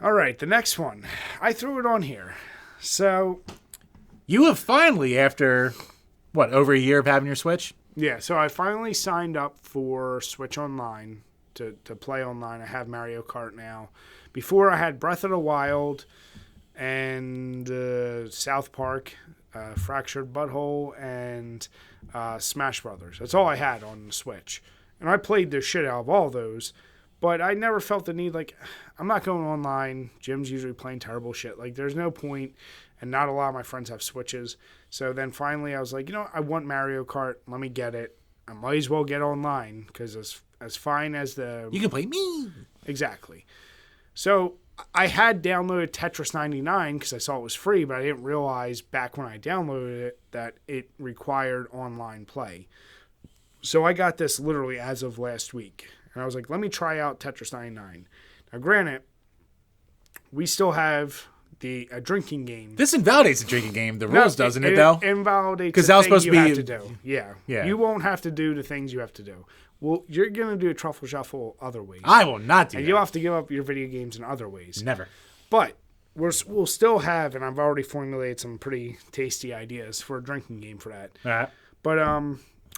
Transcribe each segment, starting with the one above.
All right, the next one. I threw it on here. So, You have finally, after, over a year of having your Switch? yeah, so I finally signed up for Switch Online to play online. I have Mario Kart now. Before I had Breath of the Wild and South Park, Fractured Butthole, and Smash Brothers. That's all I had on the Switch. And I played the shit out of all those. But I never felt the need, like, I'm not going online. Jim's usually playing terrible shit. Like, there's no point, and not a lot of my friends have Switches. So then finally I was like, I want Mario Kart. Let me get it. I might as well get online, because as fine as the... You can play me. Exactly. So I had downloaded Tetris 99 because I saw it was free, but I didn't realize back when I downloaded it that it required online play. So I got this literally as of last week. And I was like, let me try out Tetris 99. Now, granted, we still have a drinking game. This invalidates the drinking game. The rules, doesn't it, though? It invalidates because the that was thing supposed you to be have to do. Yeah. You won't have to do the things you have to do. Well, you're going to do a truffle shuffle other ways. I will not do that. And you'll have to give up your video games in other ways. Never. But we'll still have, and I've already formulated some pretty tasty ideas for a drinking game for that. All right. But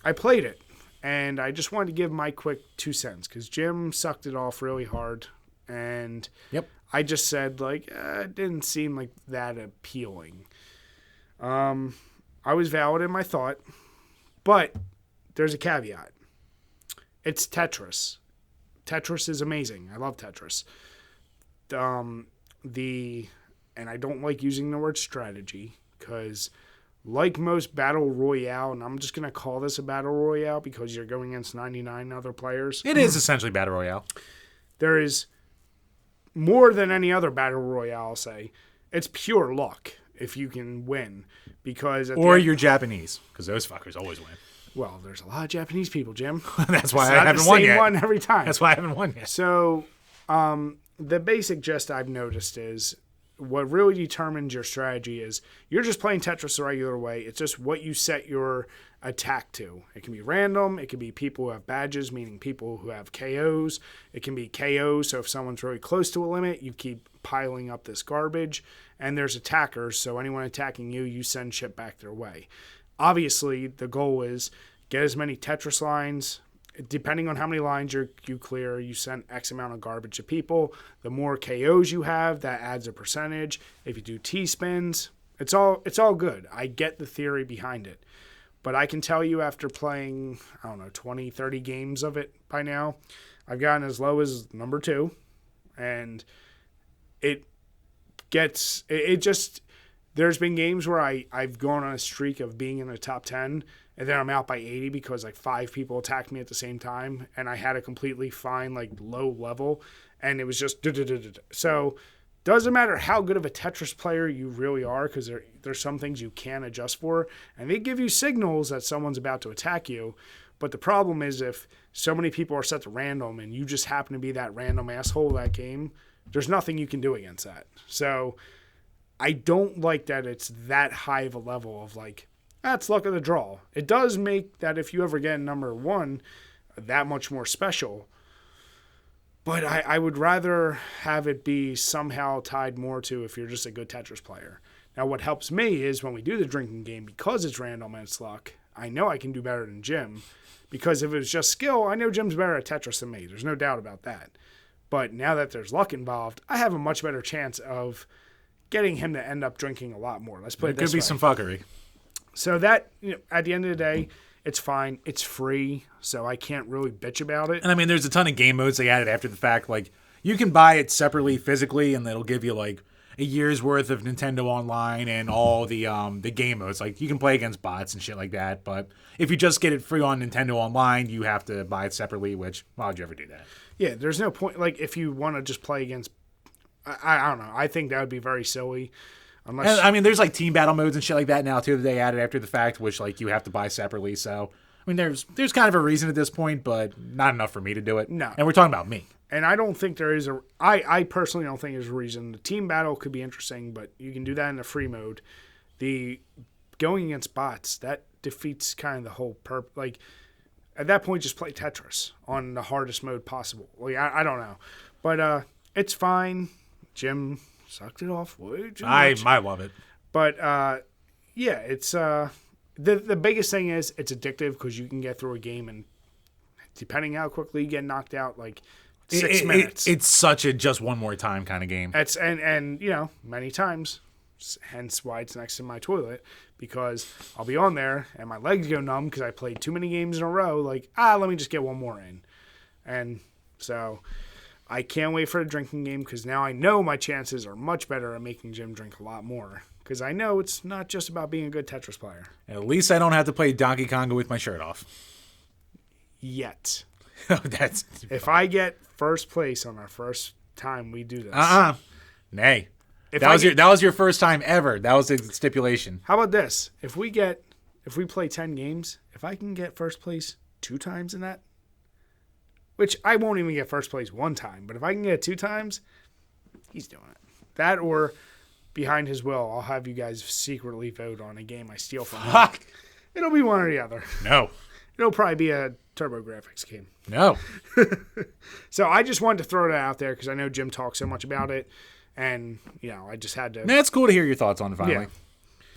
I played it. And I just wanted to give my quick 2 cents because Jim sucked it off really hard. And I just said, it didn't seem like that appealing. I was valid in my thought. But there's a caveat. It's Tetris. Tetris is amazing. I love Tetris. And I don't like using the word strategy because... like most battle royale, and I'm just going to call this a battle royale because you're going against 99 other players. It is essentially battle royale. There is more than any other battle royale, I'll say. It's pure luck if you can win. Or you're Japanese, because those fuckers always win. Well, there's a lot of Japanese people, Jim. That's why I haven't won yet. One every time. That's why I haven't won yet. So the basic gist I've noticed is... what really determines your strategy is you're just playing Tetris the regular way. It's just what you set your attack to. It can be random. It can be people who have badges, meaning people who have KOs. It can be KOs, so if someone's really close to a limit, you keep piling up this garbage. And there's attackers, so anyone attacking you, you send shit back their way. Obviously, the goal is get as many Tetris lines. Depending on how many lines you clear, you send X amount of garbage to people. The more KOs you have, that adds a percentage. If you do T-spins, it's all good. I get the theory behind it. But I can tell you after playing, 20, 30 games of it by now, I've gotten as low as number 2. And there's been games where I've gone on a streak of being in the top 10, and then I'm out by 80 because 5 people attacked me at the same time, and I had a completely fine low level, and it was just so doesn't matter how good of a Tetris player you really are because there's some things you can adjust for, and they give you signals that someone's about to attack you. But the problem is if so many people are set to random and you just happen to be that random asshole that game, there's nothing you can do against that. So I don't like that it's that high of a level of that's luck of the draw. It does make that if you ever get number 1, that much more special. But I would rather have it be somehow tied more to if you're just a good Tetris player. Now, what helps me is when we do the drinking game, because it's random and it's luck, I know I can do better than Jim. Because if it was just skill, I know Jim's better at Tetris than me. There's no doubt about that. But now that there's luck involved, I have a much better chance of getting him to end up drinking a lot more. Let's put it this way. It could be some fuckery. So that, at the end of the day, it's fine. It's free, so I can't really bitch about it. And there's a ton of game modes they added after the fact. You can buy it separately physically, and it'll give you a year's worth of Nintendo Online and all the game modes. You can play against bots and shit like that. But if you just get it free on Nintendo Online, you have to buy it separately. Which why would you ever do that? Yeah, there's no point. If you want to just play against, I don't know. I think that would be very silly. There's team battle modes and shit like that now too that they added after the fact, which you have to buy separately. So there's kind of a reason at this point, but not enough for me to do it. No, and we're talking about me. And I don't think there is I personally don't think there's a reason. The team battle could be interesting, but you can do that in the free mode. The going against bots, that defeats kind of the whole purpose. At that point, just play Tetris on the hardest mode possible. I don't know, but it's fine. Jim sucked it off way too I much. love it. But yeah, it's the biggest thing is it's addictive because you can get through a game and depending how quickly you get knocked out, like 6 minutes. It's such a just one more time kind of game. It's and you know, many times, hence why it's next to my toilet, because I'll be on there and my legs go numb because I played too many games in a row. Like, let me just get one more in. And so I can't wait for a drinking game because now I know my chances are much better at making Jim drink a lot more. Because I know it's not just about being a good Tetris player. At least I don't have to play Donkey Konga with my shirt off. Yet. That's If I get first place on our first time we do this. Nay. That was your first time ever. That was the stipulation. How about this? If we play 10 games, if I can get first place 2 times in that, which I won't even get first place 1 time, but if I can get it 2 times, he's doing it. That or behind his will, I'll have you guys secretly vote on a game I steal from him. Fuck. It'll be one or the other. No. It'll probably be a TurboGrafx game. No. So I just wanted to throw that out there because I know Jim talks so much about it. And, you know, I just had to. Man, it's cool to hear your thoughts on it finally. Yeah.